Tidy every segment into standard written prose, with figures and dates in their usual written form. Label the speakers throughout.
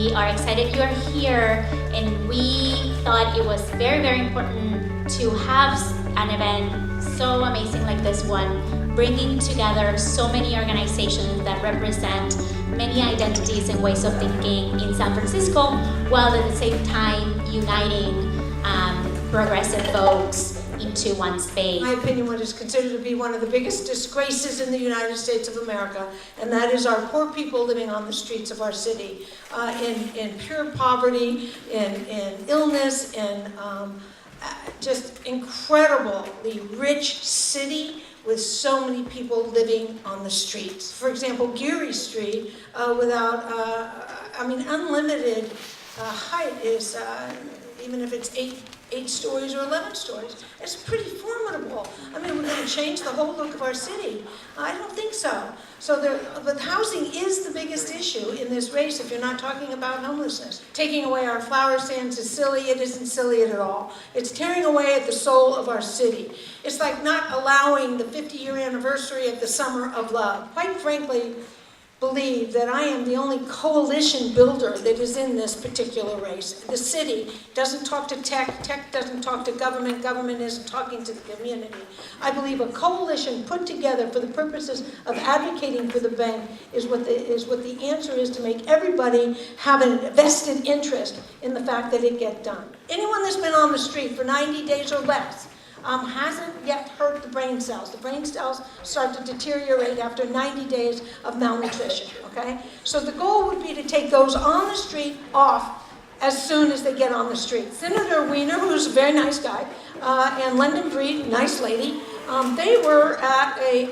Speaker 1: We are excited you're here, and we thought it was very, very important to have an event so amazing like this one, bringing together so many organizations that represent many identities and ways of thinking in San Francisco, while at the same time uniting progressive folks into one space.
Speaker 2: In my opinion, what is considered to be one of the biggest disgraces in the United States of America, and that is our poor people living on the streets of our city, in pure poverty, in illness, in just incredibly rich city with so many people living on the streets. For example, Geary Street, without, unlimited height is, even if it's 8 stories or 11 stories. It's pretty formidable. I mean, we're going to change the whole look of our city. I don't think so. But housing is the biggest issue in this race if you're not talking about homelessness. Taking away our flower stands is silly. It isn't silly at all. It's tearing away at the soul of our city. It's like not allowing the 50-year anniversary of the Summer of Love. Quite frankly, believe that I am the only coalition builder that is in this particular race. The city doesn't talk to tech, tech doesn't talk to government, government isn't talking to the community. I believe a coalition put together for the purposes of advocating for the bank is what the answer is to make everybody have a vested interest in the fact that it get done. Anyone that's been on the street for 90 days or less hasn't yet hurt the brain cells. The brain cells start to deteriorate after 90 days of malnutrition, okay? So the goal would be to take those on the street off as soon as they get on the street. Senator Weiner, who's a very nice guy, and London Breed, nice lady, they were at a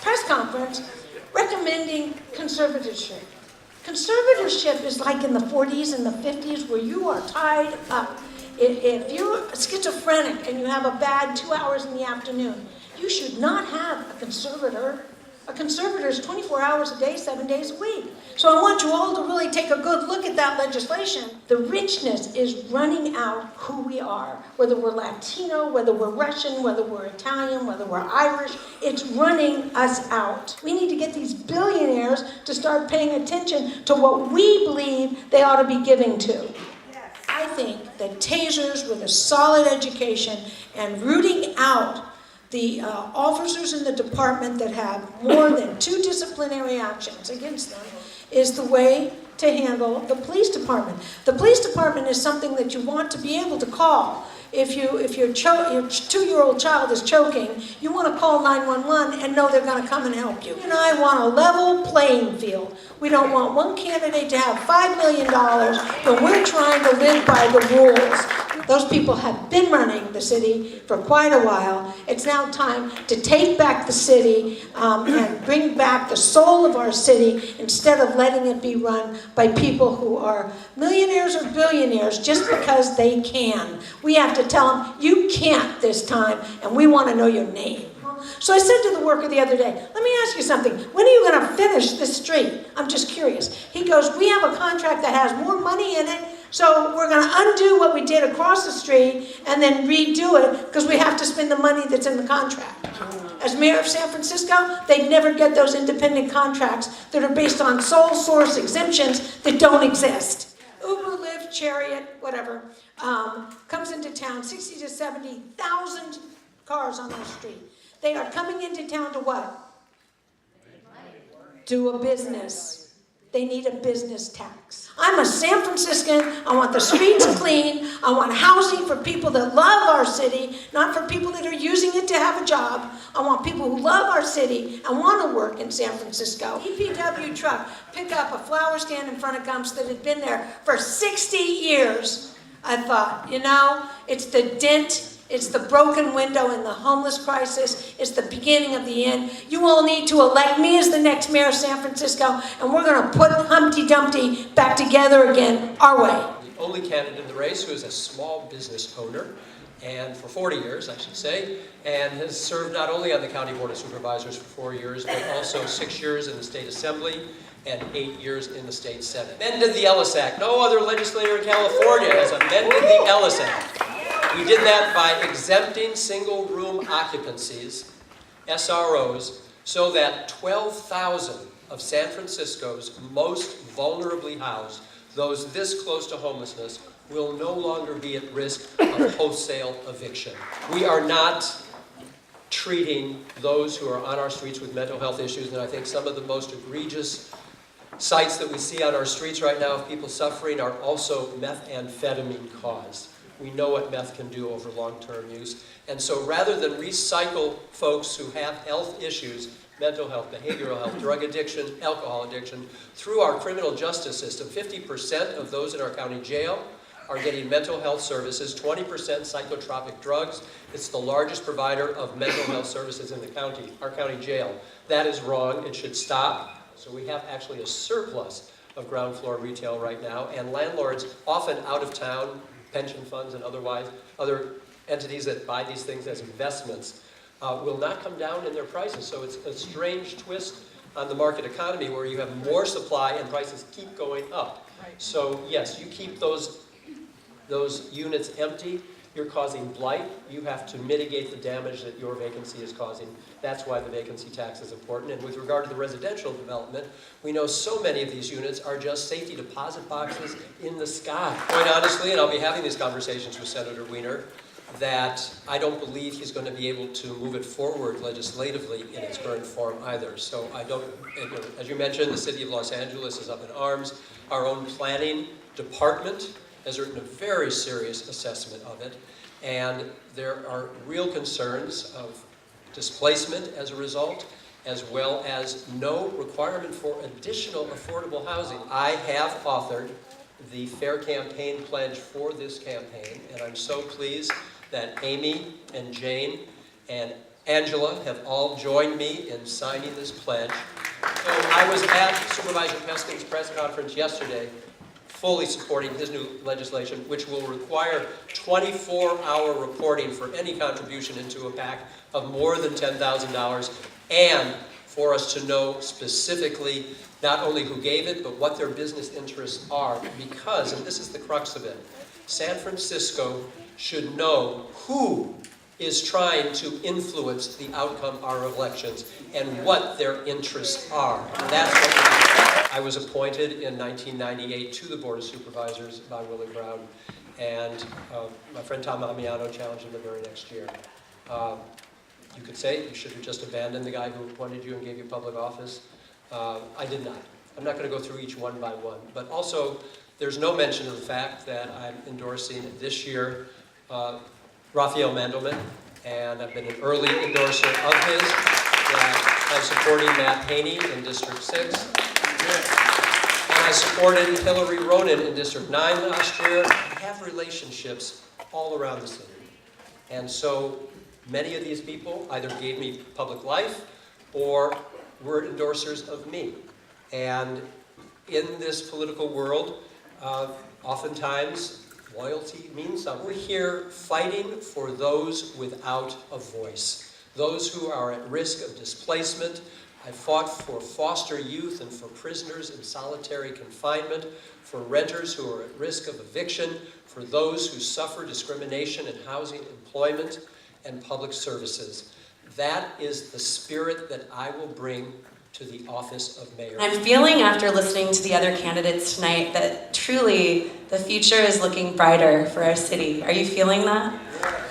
Speaker 2: press conference recommending conservatorship. Conservatorship is like in the 40s and the 50s where you are tied up. If you're schizophrenic and you have a bad 2 hours in the afternoon, you should not have a conservator. A conservator is 24 hours a day, 7 days a week. So I want you all to really take a good look at that legislation. The richness is running out who we are, whether we're Latino, whether we're Russian, whether we're Italian, whether we're Irish. It's running us out. We need to get these billionaires to start paying attention to what we believe they ought to be giving to. I think that tasers with a solid education and rooting out the officers in the department that have more than 2 disciplinary actions against them is the way to handle the police department. The police department is something that you want to be able to call. If your 2-year-old child is choking, you want to call 911 and know they're going to come and help you. And I want a level playing field. We don't want one candidate to have $5 million when we're trying to live by the rules. Those people have been running the city for quite a while. It's now time to take back the city and bring back the soul of our city instead of letting it be run by people who are millionaires or billionaires just because they can. We have to tell them, you can't this time, and we want to know your name. So I said to the worker the other day, let me ask you something. When are you going to finish this street? I'm just curious. He goes, we have a contract that has more money in it, so we're going to undo what we did across the street and then redo it because we have to spend the money that's in the contract. As mayor of San Francisco, they'd never get those independent contracts that are based on sole source exemptions that don't exist. Uber, Lyft, Chariot, whatever, comes into town, 60 to 70,000 cars on the street. They are coming into town to what? Do a business. They need a business tax. I'm a San Franciscan. I want the streets clean. I want housing for people that love our city, not for people that are using it to have a job. I want people who love our city and want to work in San Francisco. EPW truck pick up a flower stand in front of Gumps that had been there for 60 years. I thought, you know, it's the dent. It's the broken window in the homeless crisis. It's the beginning of the end. You all need to elect me as the next mayor of San Francisco, and we're going to put Humpty Dumpty back together again our way.
Speaker 3: The only candidate in the race who is a small business owner, and for 40 years, I should say, and has served not only on the County Board of Supervisors for 4 years, but also 6 years in the State Assembly and 8 years in the State Senate. Amended the Ellis Act. No other legislator in California has amended the Ellis Act. We did that by exempting single-room occupancies, SROs, so that 12,000 of San Francisco's most vulnerably housed, those this close to homelessness, will no longer be at risk of wholesale eviction. We are not treating those who are on our streets with mental health issues, and I think some of the most egregious sites that we see on our streets right now of people suffering are also methamphetamine caused. We know what meth can do over long-term use. And so rather than recycle folks who have health issues, mental health, behavioral health, drug addiction, alcohol addiction, through our criminal justice system, 50% of those in our county jail are getting mental health services, 20% psychotropic drugs. It's the largest provider of mental health services in the county, our county jail. That is wrong. It should stop. So we have actually a surplus of ground floor retail right now, and landlords, often out of town, pension funds and otherwise, other entities that buy these things as investments, will not come down in their prices. So it's a strange twist on the market economy where you have more supply and prices keep going up.
Speaker 2: Right.
Speaker 3: So yes, you keep those units empty, you're causing blight. You have to mitigate the damage that your vacancy is causing. That's why the vacancy tax is important. And with regard to the residential development, we know so many of these units are just safety deposit boxes in the sky. Quite honestly, and I'll be having these conversations with Senator Wiener, that I don't believe he's going to be able to move it forward legislatively in its current form either. So I don't, as you mentioned, the city of Los Angeles is up in arms. Our own planning department has written a very serious assessment of it, and there are real concerns of displacement as a result, as well as no requirement for additional affordable housing. I have authored the Fair Campaign Pledge for this campaign, and I'm so pleased that Amy and Jane and Angela have all joined me in signing this pledge. So I was at Supervisor Peskin's press conference yesterday, fully supporting his new legislation, which will require 24-hour reporting for any contribution into a PAC of more than $10,000, and for us to know specifically not only who gave it, but what their business interests are. Because, and this is the crux of it, San Francisco should know who is trying to influence the outcome of our elections and what their interests are. And that's what we do. I was appointed in 1998 to the Board of Supervisors by Willie Brown, and my friend Tom Amiano challenged him the very next year. You could say you should have just abandoned the guy who appointed you and gave you public office. I did not. I'm not going to go through each one by one, but also there's no mention of the fact that I'm endorsing this year Raphael Mandelman, and I've been an early endorser of his. I'm supporting Matt Haney in District 6. And I supported Hillary Ronan in District 9 last year. I have relationships all around the city. And so many of these people either gave me public life or were endorsers of me. And in this political world, oftentimes loyalty means something. We're here fighting for those without a voice, those who are at risk of displacement. I fought for foster youth and for prisoners in solitary confinement, for renters who are at risk of eviction, for those who suffer discrimination in housing, employment, and public services. That is the spirit that I will bring to the office of mayor.
Speaker 4: I'm feeling, after listening to the other candidates tonight, that truly the future is looking brighter for our city. Are you feeling that?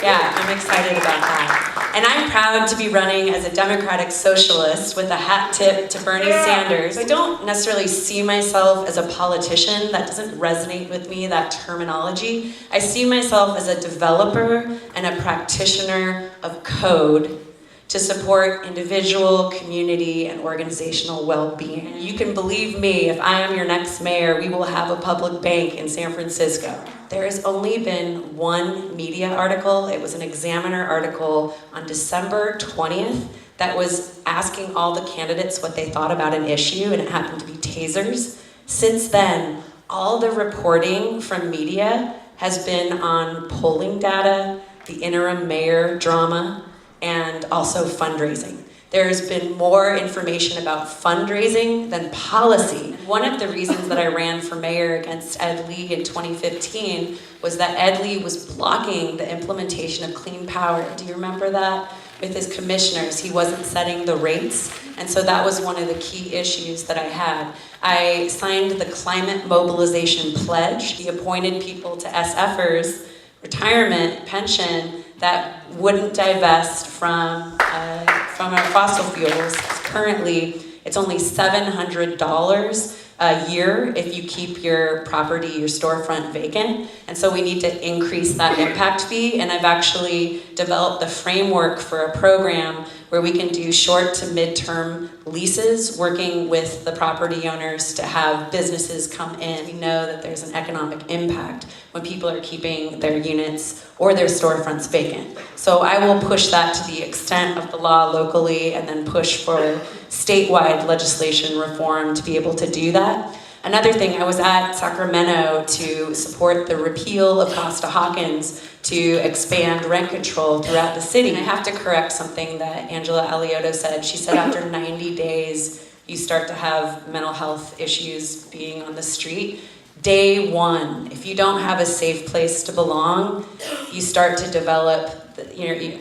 Speaker 4: Yeah, I'm excited about that. And I'm proud to be running as a Democratic Socialist with a hat tip to Bernie Sanders. I don't necessarily see myself as a politician. That doesn't resonate with me, that terminology. I see myself as a developer and a practitioner of code to support individual, community, and organizational well-being. And you can believe me, if I am your next mayor, we will have a public bank in San Francisco. There has only been one media article. It was an Examiner article on December 20th that was asking all the candidates what they thought about an issue, and it happened to be tasers. Since then, all the reporting from media has been on polling data, the interim mayor drama, and also fundraising. There's been more information about fundraising than policy. One of the reasons that I ran for mayor against Ed Lee in 2015 was that Ed Lee was blocking the implementation of clean power. Do you remember that? With his commissioners, he wasn't setting the rates. And so that was one of the key issues that I had. I signed the Climate Mobilization Pledge. We appointed people to SFers, retirement, pension, that wouldn't divest from our fossil fuels. Currently, it's only $700 a year if you keep your property, your storefront vacant. And so we need to increase that impact fee. And I've actually developed the framework for a program where we can do short to mid-term leases, working with the property owners to have businesses come in. We know that there's an economic impact when people are keeping their units or their storefronts vacant. So I will push that to the extent of the law locally and then push for statewide legislation reform to be able to do that. Another thing, I was at Sacramento to support the repeal of Costa-Hawkins to expand rent control throughout the city. And I have to correct something that Angela Alioto said. She said after 90 days, you start to have mental health issues being on the street. Day one, if you don't have a safe place to belong, you start to develop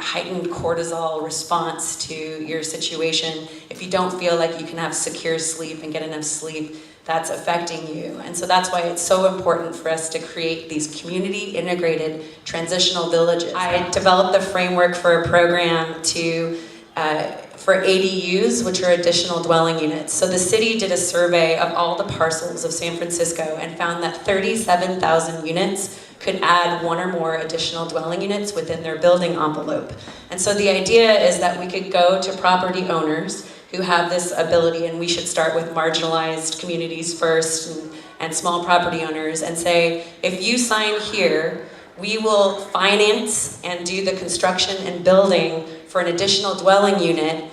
Speaker 4: heightened cortisol response to your situation. If you don't feel like you can have secure sleep and get enough sleep, that's affecting you. And so that's why it's so important for us to create these community integrated transitional villages. I developed the framework for a program for ADUs, which are additional dwelling units. So the city did a survey of all the parcels of San Francisco and found that 37,000 units could add one or more additional dwelling units within their building envelope. And so the idea is that we could go to property owners who have this ability, and we should start with marginalized communities first and small property owners, and say, if you sign here, we will finance and do the construction and building for an additional dwelling unit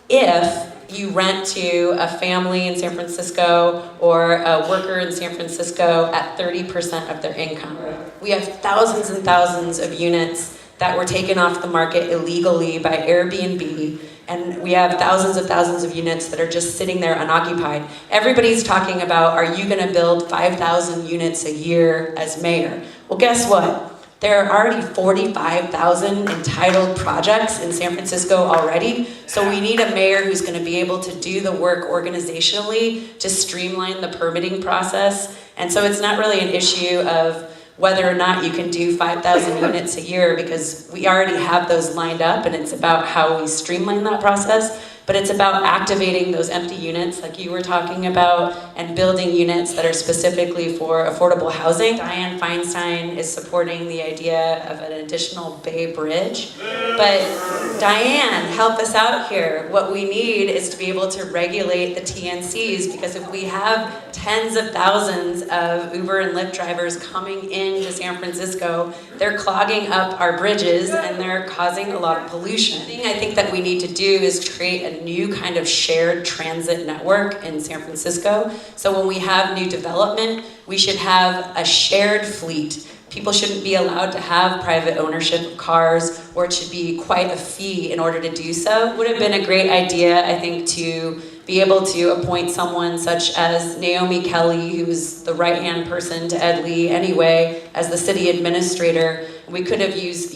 Speaker 4: if you rent to a family in San Francisco or a worker in San Francisco at 30% of their income. We have thousands and thousands of units that were taken off the market illegally by Airbnb, and we have thousands of units that are just sitting there unoccupied. Everybody's talking about, are you gonna build 5,000 units a year as mayor? Well, guess what? There are already 45,000 entitled projects in San Francisco already, so we need a mayor who's going to be able to do the work organizationally to streamline the permitting process. And so it's not really an issue of whether or not you can do 5,000 units a year, because we already have those lined up, and it's about how we streamline that process. But it's about activating those empty units like you were talking about and building units that are specifically for affordable housing. Dianne Feinstein is supporting the idea of an additional Bay Bridge. But Dianne, help us out here. What we need is to be able to regulate the TNCs, because if we have tens of thousands of Uber and Lyft drivers coming into San Francisco, they're clogging up our bridges and they're causing a lot of pollution. The thing I think that we need to do is create a new kind of shared transit network in San Francisco. So when we have new development, we should have a shared fleet. People shouldn't be allowed to have private ownership of cars, or it should be quite a fee in order to do so. It would have been a great idea, I think, to be able to appoint someone such as Naomi Kelly, who is the right-hand person to Ed Lee anyway, as the city administrator. We could have used,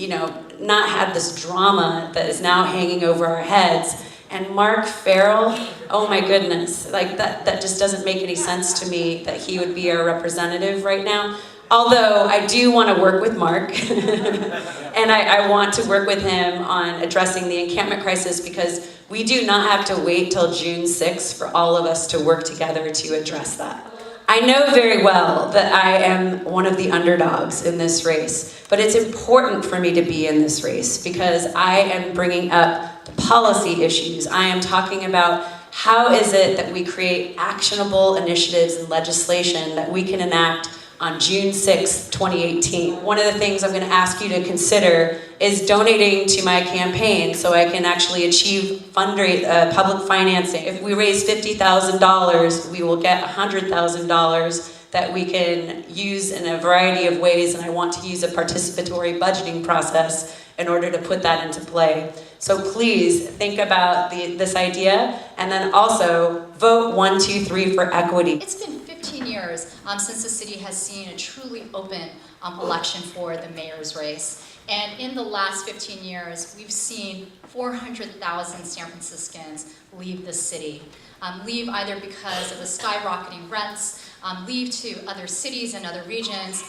Speaker 4: not had this drama that is now hanging over our heads. And Mark Farrell, oh my goodness, like that just doesn't make any sense to me that he would be our representative right now. Although I do want to work with Mark, and I want to work with him on addressing the encampment crisis, because we do not have to wait till June 6th for all of us to work together to address that. I know very well that I am one of the underdogs in this race, but it's important for me to be in this race because I am bringing up the policy issues. I am talking about how is it that we create actionable initiatives and legislation that we can enact on June 6, 2018. One of the things I'm going to ask you to consider is donating to my campaign so I can actually achieve public financing. If we raise $50,000, we will get $100,000 that we can use in a variety of ways, and I want to use a participatory budgeting process in order to put that into play. So please think about this idea, and then also vote 1, 2, 3 for equity.
Speaker 5: It's been 15 years since the city has seen a truly open election for the mayor's race. And in the last 15 years, we've seen 400,000 San Franciscans leave the city. Leave either because of the skyrocketing rents, leave to other cities and other regions,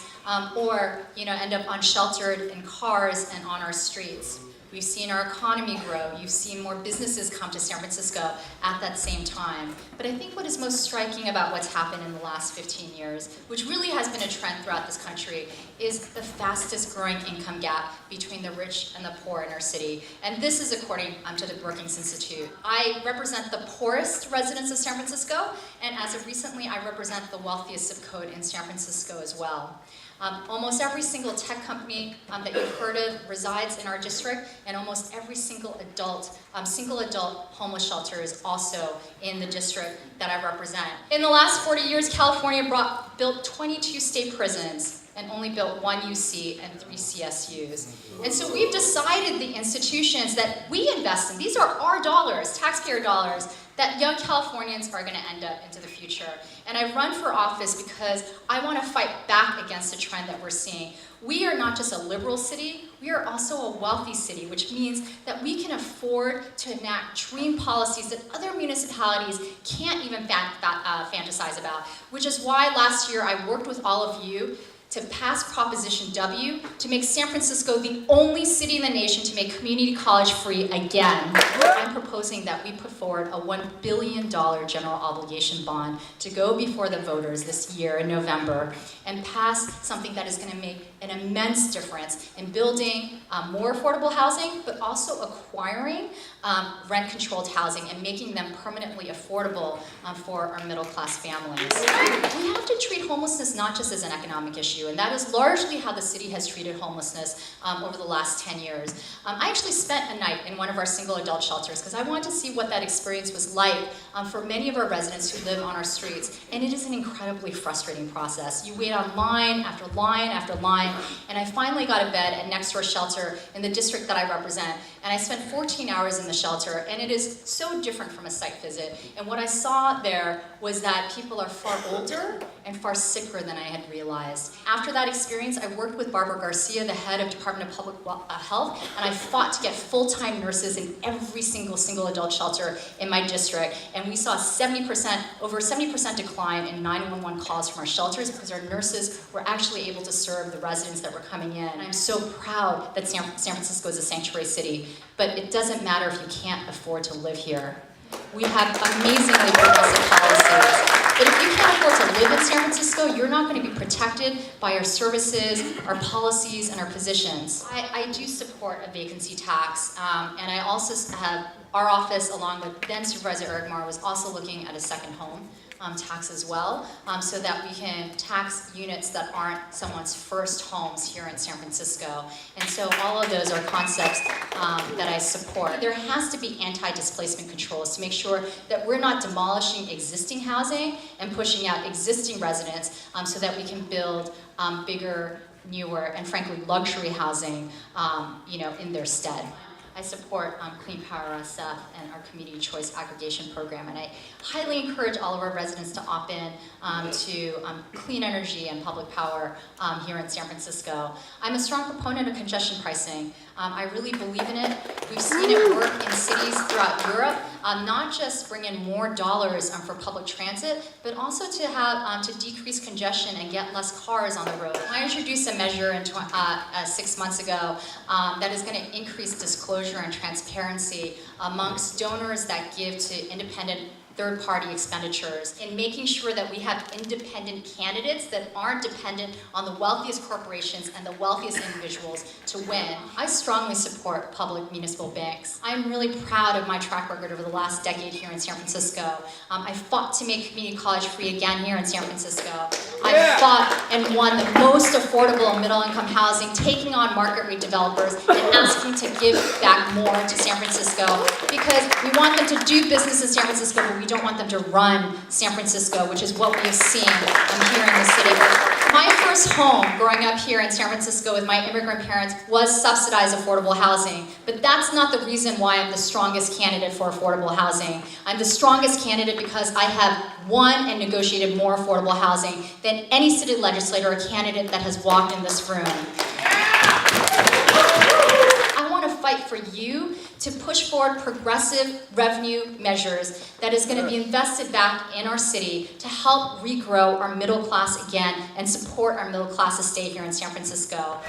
Speaker 5: or end up unsheltered in cars and on our streets. We've seen our economy grow. You've seen more businesses come to San Francisco at that same time. But I think what is most striking about what's happened in the last 15 years, which really has been a trend throughout this country, is the fastest growing income gap between the rich and the poor in our city. And this is according to the Brookings Institute. I represent the poorest residents of San Francisco, and as of recently, I represent the wealthiest zip code in San Francisco as well. Almost every single tech company that you've heard of resides in our district, and almost every single adult homeless shelter is also in the district that I represent. In the last 40 years, California built 22 state prisons and only built 1 UC and 3 CSUs. And so we've decided the institutions that we invest in, these are our dollars, taxpayer dollars, that young Californians are going to end up into the future. And I run for office because I want to fight back against the trend that we're seeing. We are not just a liberal city, we are also a wealthy city, which means that we can afford to enact dream policies that other municipalities can't even fantasize about, which is why last year I worked with all of you to pass Proposition W to make San Francisco the only city in the nation to make community college free again. I'm proposing that we put forward a $1 billion general obligation bond to go before the voters this year in November and pass something that is going to make an immense difference in building more affordable housing, but also acquiring rent-controlled housing and making them permanently affordable for our middle-class families. We have to treat homelessness not just as an economic issue, and that is largely how the city has treated homelessness over the last 10 years. I actually spent a night in one of our single adult shelters because I wanted to see what that experience was like for many of our residents who live on our streets, and it is an incredibly frustrating process. You wait on line after line after line, and I finally got a bed at next door shelter in the district that I represent, and I spent 14 hours in the shelter, and it is so different from a site visit. And what I saw there was that people are far older and far sicker than I had realized. After that experience, I worked with Barbara Garcia, the head of Department of Public Health, and I fought to get full-time nurses in every single adult shelter in my district. And we saw over 70% decline in 911 calls from our shelters because our nurses were actually able to serve the residents that were coming in. And I'm so proud that San Francisco is a sanctuary city, but it doesn't matter if you can't afford to live here. We have amazingly progressive policies. But if you can't afford to live in San Francisco, you're not going to be protected by our services, our policies, and our positions. I do support a vacancy tax, and I also have our office, along with then Supervisor Eric Marr, was also looking at a second home tax as well, so that we can tax units that aren't someone's first homes here in San Francisco. And so all of those are concepts that I support. There has to be anti-displacement controls to make sure that we're not demolishing existing housing and pushing out existing residents so that we can build bigger, newer, and frankly luxury housing in their stead. I support Clean Power SF and our Community Choice Aggregation Program, and I highly encourage all of our residents to opt in to clean energy and public power here in San Francisco. I'm a strong proponent of congestion pricing. I really believe in it. We've seen it work in cities throughout Europe, not just bring in more dollars for public transit, but also to have to decrease congestion and get less cars on the road. I introduced a measure 6 months ago that is going to increase disclosure and transparency amongst donors that give to independent third-party expenditures, and making sure that we have independent candidates that aren't dependent on the wealthiest corporations and the wealthiest individuals to win. I strongly support public municipal banks. I'm really proud of my track record over the last decade here in San Francisco. I fought to make community college free again here in San Francisco. I fought and won the most affordable middle-income housing, taking on market rate developers and asking to give back more to San Francisco, because we want them to do business in San Francisco, but we don't want them to run San Francisco, which is what we have seen here in the city. My first home growing up here in San Francisco with my immigrant parents was subsidized affordable housing, but that's not the reason why I'm the strongest candidate for affordable housing. I'm the strongest candidate because I have won and negotiated more affordable housing than any city legislator or candidate that has walked in this room. fight for you to push forward progressive revenue measures that is going to be invested back in our city to help regrow our middle class again and support our middle class to stay here in San Francisco.